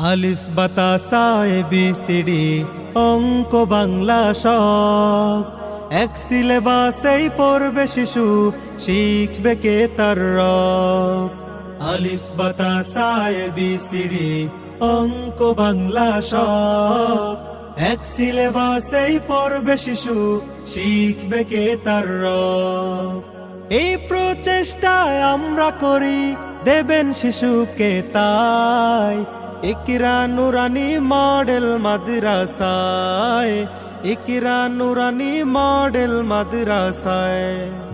আলিফ বাতা সা A B C D অঙ্ক বাংলা সব এক সিলেবাসেই পড়বে শিশু, শিখবে কে তার রব। আলিফ বাতা সা এ বি সি ডি অঙ্ক বাংলা সব এক সিলেবাসেই পড়বে শিশু, শিখবে কে তার রব। এই প্রচেষ্টায় আমরা করি দেবেন শিশুকে তাই ইকরা নুরানি মডেল মাদ্রাসায়, ইকরা নুরানি মডেল মাদ্রাসায়।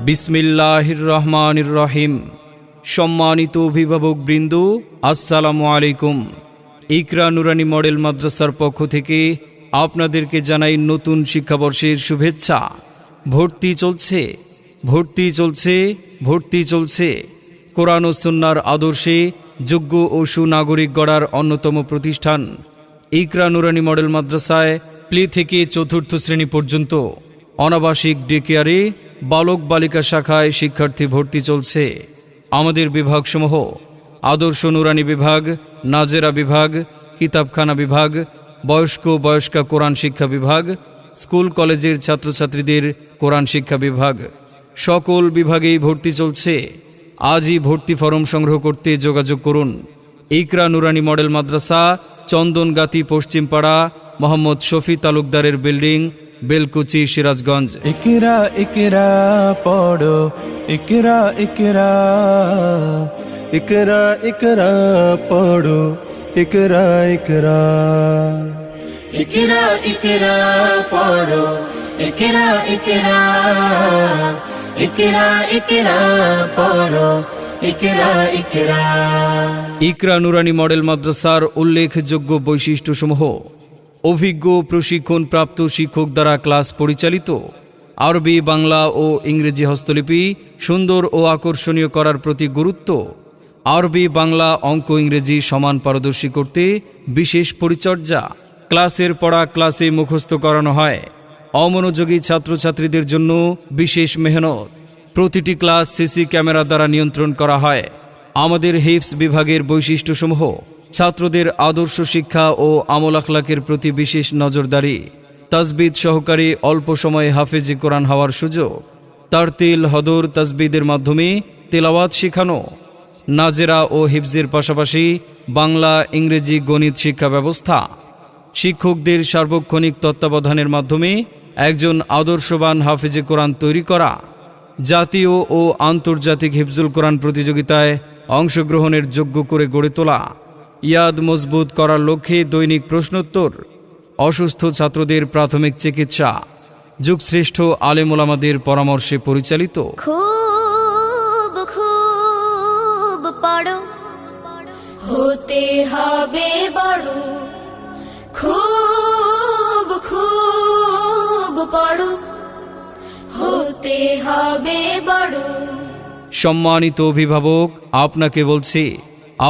বিসমিল্লাহির রহমানির রহিম। সম্মানিত অভিভাবক বৃন্দ, আসসালামু আলাইকুম। ইকরা নুরানি মডেল মাদ্রাসার পক্ষ থেকে আপনাদেরকে জানাই নতুন শিক্ষাবর্ষের শুভেচ্ছা। ভর্তি চলছে, ভর্তি চলছে, ভর্তি চলছে। কোরআন ও সুন্নাহর আদর্শে যোগ্য ও সুনাগরিক গড়ার অন্যতম প্রতিষ্ঠান ইকরা নুরানি মডেল মাদ্রাসায় প্লে থেকে চতুর্থ শ্রেণী পর্যন্ত অনাবাসিক ডে কেয়ারে বালক বালিকা শাখায় শিক্ষার্থী ভর্তি চলছে। আমাদের বিভাগসমূহ আদর্শ নুরানি বিভাগ, নাজেরা বিভাগ, কিতাবখানা বিভাগ, বয়স্কা কোরআন শিক্ষা বিভাগ, স্কুল কলেজের ছাত্রছাত্রীদের কোরআন শিক্ষা বিভাগ, সকল বিভাগেই ভর্তি চলছে। আজই ভর্তি ফরম সংগ্রহ করতে যোগাযোগ করুন। ইকরা নুরানি মডেল মাদ্রাসা, চন্দনগাতি পশ্চিমপাড়া, মোহাম্মদ শফি তালুকদারের বিল্ডিং, বেলকুচি, সিরাজগঞ্জ। ইকরা ইকরা পড়ো, ইকরা ইকরা, ইকরা ইকরা পড়ো, ইকরা ইকরা, ইকরা ইকরা পড়ো, ইকরা ইকরা, ইকরা ইকরা পড়ো, ইকরা ইকরা। ইকরা নুরানি মডেল মাদ্রাসার উল্লেখযোগ্য বৈশিষ্ট্যসমূহ: অভিজ্ঞ প্রশিক্ষণপ্রাপ্ত শিক্ষক দ্বারা ক্লাস পরিচালিত, আরবি, বাংলা ও ইংরেজি হস্তলিপি সুন্দর ও আকর্ষণীয় করার প্রতি গুরুত্ব, আরবি, বাংলা, অঙ্ক, ইংরেজি সমান পারদর্শী করতে বিশেষ পরিচর্যা, ক্লাসের পড়া ক্লাসে মুখস্থ করানো হয়, অমনোযোগী ছাত্রছাত্রীদের জন্য বিশেষ মেহনত, প্রতিটি ক্লাস সিসি ক্যামেরা দ্বারা নিয়ন্ত্রণ করা হয়। আমাদের হিফজ বিভাগের বৈশিষ্ট্যসমূহ: ছাত্রদের আদর্শ শিক্ষা ও আমল আখলাকের প্রতি বিশেষ নজরদারি, তাজবিদ সহকারী অল্প সময়ে হাফেজে কোরআন হওয়ার সুযোগ, তারতিল, হদর, তাজবিদের মাধ্যমে তেলাওয়াত শেখানো, নাজেরা ও হিফজের পাশাপাশি বাংলা, ইংরেজি, গণিত শিক্ষা ব্যবস্থা, শিক্ষকদের সার্বক্ষণিক তত্ত্বাবধানের মাধ্যমে একজন আদর্শবান হাফেজে কোরআন তৈরি করা, জাতীয় ও আন্তর্জাতিক হিফজুল কোরআন প্রতিযোগিতায় অংশগ্রহণের যোগ্য করে গড়ে তোলা, ইয়াদ মজবুত করার লক্ষ্যে দৈনিক প্রশ্নোত্তর, অসুস্থ ছাত্রদের প্রাথমিক চিকিৎসা, যুগশ্রেষ্ঠ আলেম ওলামাদের পরামর্শে পরিচালিত। খুব খুব পড়ো, হতে হবে বড়, খুব খুব পড়ো, হতে হবে বড়। সম্মানিত অভিভাবক, আপনাকে বলছি,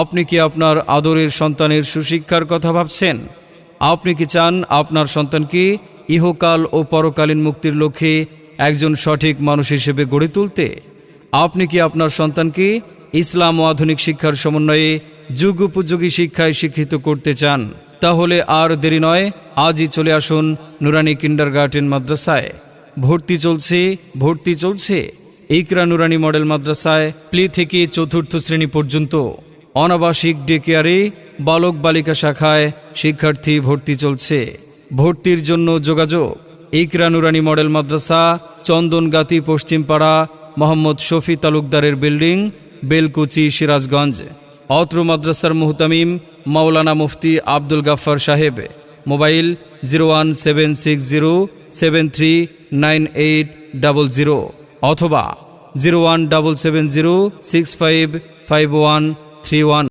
আপনি কি আপনার আদরের সন্তানের সুশিক্ষার কথা ভাবছেন? আপনি কি চান আপনার সন্তানকে ইহকাল ও পরকালীন মুক্তির লক্ষ্যে একজন সঠিক মানুষ হিসেবে গড়ে তুলতে? আপনি কি আপনার সন্তানকে ইসলাম ও আধুনিক শিক্ষার সমন্বয়ে যুগোপযোগী শিক্ষায় শিক্ষিত করতে চান? তাহলে আর দেরি নয়, আজই চলে আসুন নুরানি কিন্ডারগার্টেন মাদ্রাসায়। ভর্তি চলছে, ভর্তি চলছে। ইকরা নুরানি মডেল মাদ্রাসায় প্লে থেকে চতুর্থ শ্রেণী পর্যন্ত অনাবাসিক ডে কেয়ারে বালক বালিকা শাখায় শিক্ষার্থী ভর্তি চলছে। ভর্তির জন্য যোগাযোগ: ইকরা নুরানি মডেল মাদ্রাসা, চন্দনগাতি পশ্চিমপাড়া, মোহাম্মদ শফি তালুকদারের বিল্ডিং, বেলকুচি, সিরাজগঞ্জ। অত্র মাদ্রাসার মুহতামিম মাওলানা মুফতি আব্দুল গাফফার সাহেব। মোবাইল 0170737398000 অথবা 01770655131।